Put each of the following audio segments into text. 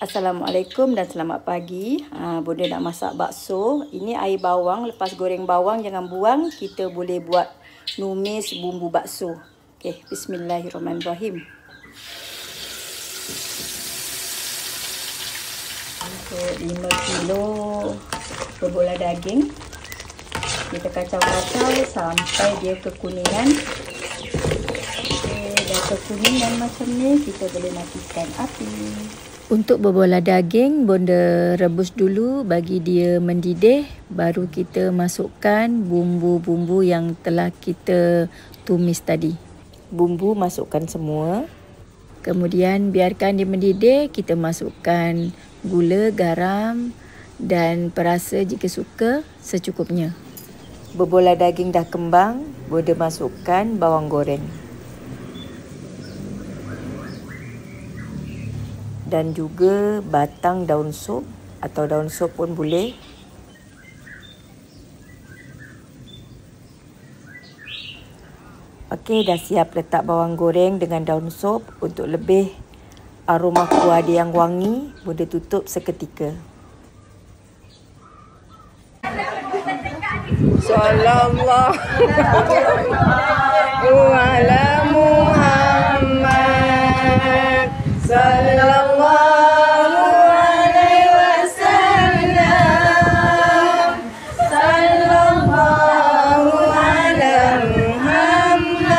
Assalamualaikum dan selamat pagi. Bunda nak masak bakso. Ini air bawang. Lepas goreng bawang jangan buang. Kita boleh buat numis bumbu bakso. Okey, bismillahirrahmanirrahim. Untuk 5 kilo berbola daging, kita kacau-kacau sampai dia kekuningan. Dah kekuningan macam ni, kita boleh matikan api. Untuk berbola daging, Bonda rebus dulu bagi dia mendidih. Baru kita masukkan bumbu-bumbu yang telah kita tumis tadi. Bumbu masukkan semua. Kemudian biarkan dia mendidih. Kita masukkan gula, garam dan perasa jika suka secukupnya. Berbola daging dah kembang, Bonda masukkan bawang goreng. Dan juga batang daun sop atau daun sop pun boleh. Okey, dah siap letak bawang goreng dengan daun sop. Untuk lebih aroma kuah dia yang wangi, boleh tutup seketika. Sallallahu ala Muhammad sallallahu alaihi wasallam sallallahu ala Muhammad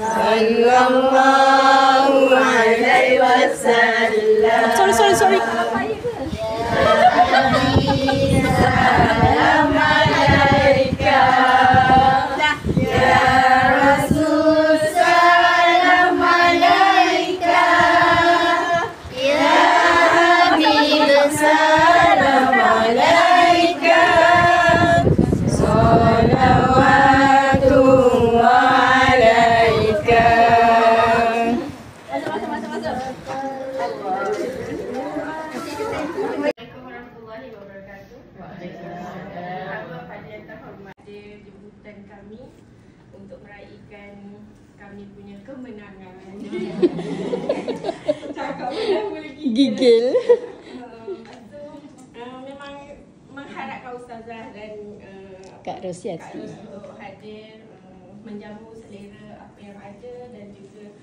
sallallahu alaihi wasallam. Sorry. Salam alaika ya Rasul, salam alaika ya Habib, salam alaika salawatullah alaika. Kami untuk meraihkan kami punya kemenangan. Cakap boleh Gigil. Memang mengharapkan Ustazah dan Kak Rosia untuk hadir menjamu selera apa yang ada dan juga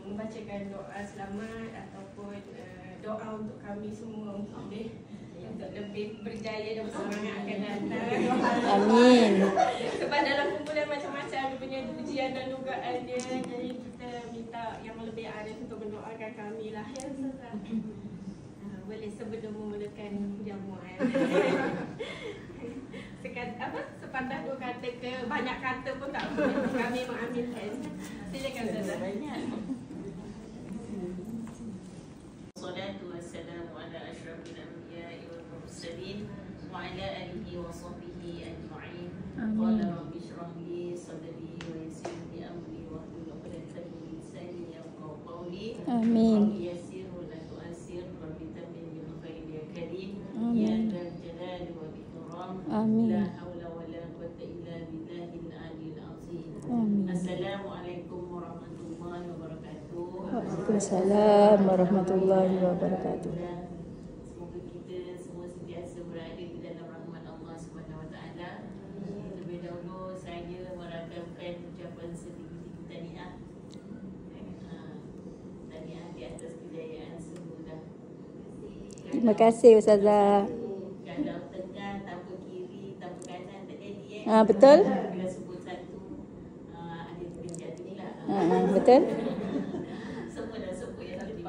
membacakan doa selamat ataupun doa untuk kami semua untuk lebih berjaya dan bersemangat akan datang. Amin. Sebab dalam kumpulan macam-macam dia punya ujian dan dugaan dia. Jadi kita minta yang lebih arif untuk mendoakan kami lah ya Ustazah. Boleh sebelum memulakan jamuan. Sepatah dua kata ke banyak kata pun tak apa. Kami mengaminkan. Silakan Ustazah. Salatu wassalamu ala asyrafil anbiya'i wal mursalin wa ala alihi wa sahbihi ajma'in. Qala rabbi shrah li sadri wa yassir li amri wa hlul 'uqdatam min lisani yafqahu qawli. Amin. Rabbi yassir wa la tu'assir, rabbi tammim bil khairi ya karim. Ya dzal jalali wal ikram. Amin. La haula wa la quwwata illa billahil aliyyil azim. Amin. Assalamualaikum warahmatullahi wabarakatuh. Waalaikumsalam warahmatullahi wabarakatuh. Semoga kita semua sentiasa berada di dalam rahmat Allah SWT. Terlebih dahulu saya merakamkan ucapan setinggi-tinggi tahniah. Tahniah di atas kejayaan semua. Terima kasih Ustazah. Kalau tengah tanpa kiri, tanpa kanan tak jadi Betul? Bila sebut satu ada terkejut ni lah. Betul? Semua dah sebut yang tadi.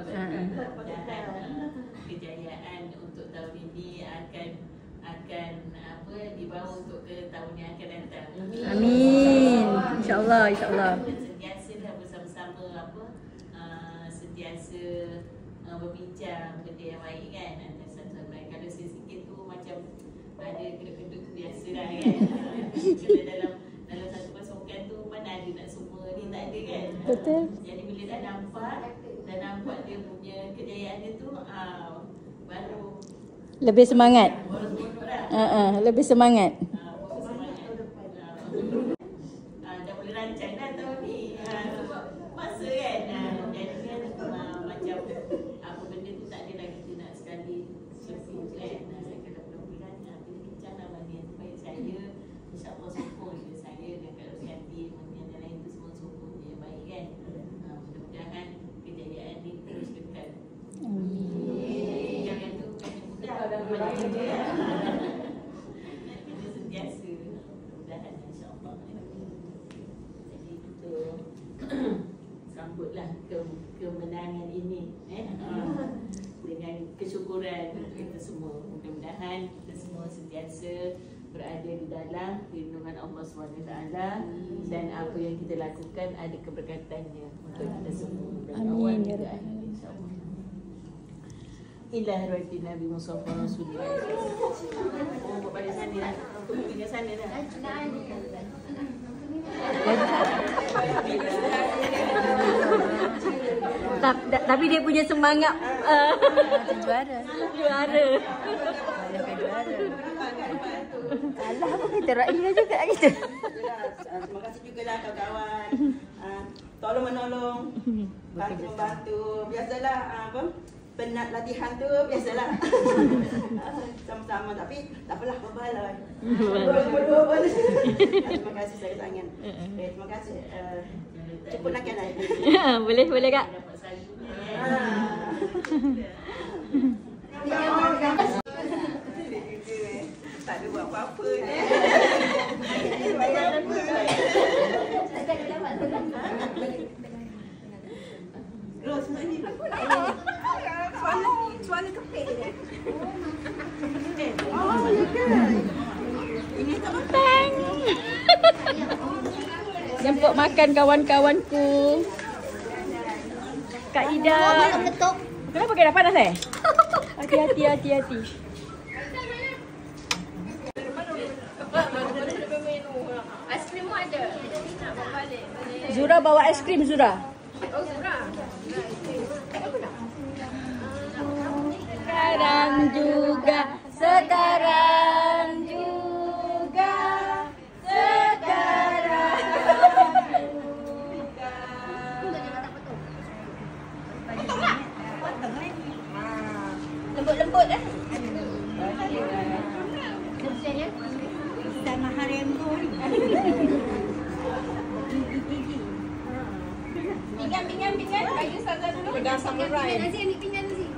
Dan kejayaan untuk tahun ini akan dibawa untuk ke tahun yang akan datang. Amin. InsyaAllah. Dan sentiasa dah bersama-sama sentiasa berbincang benda yang baik kan. Antara satu sama lain. Kalau sikit tu macam ada kedut-kedut tu biasa lah kan. Kalau dalam satu pasukan tu mana ada nak semua ni, tak ada kan. Betul. Jadi bila dah nampak dia punya kejayaan dia tu baru Lebih semangat. Lebih semangat. Dah boleh rancang dah tahun ni. Sebab masa kan. Jadi kan macam apa benda tu semua. Mudah-mudahan kita semua sentiasa berada di dalam perlindungan Allah SWT dan apa yang kita lakukan ada keberkatannya untuk kita semua. Amin ya Rabbal Alamin. Ila rahmati Nabi Mustafa Rasulullah. Oh, buat balik sana dah. Tinggal sana dah. Tapi dia punya semangat juara. Alah, apa kita rakyat juga kita. Terima kasih juga lah kawan-kawan. Tolong menolong, bantu membantu. Biasalah apa? Penat latihan tu biasalah. Sama-sama tapi tak apalah berbaloi. Terima kasih saya sangat. Terima kasih. Cukup makan air. Boleh Kak. Tak ada buat apa-apa. Ros, mana? Suara kepek dia. Oh, ya ke? Ini tak makan. Jemput makan kawan-kawanku. Kak Ida. Kenapa kena panas Hati-hati. Aiskrim pun ada. Nak bawa balik. Zura bawa aiskrim Zura. Oh, Zura. Sekarang juga. Lembut-lembut dah. Sama haremku ni. Pinggan. Bagi Ustazah dulu. Pegang samurai. Pinggan Nazir, ambil pinggan Nazir.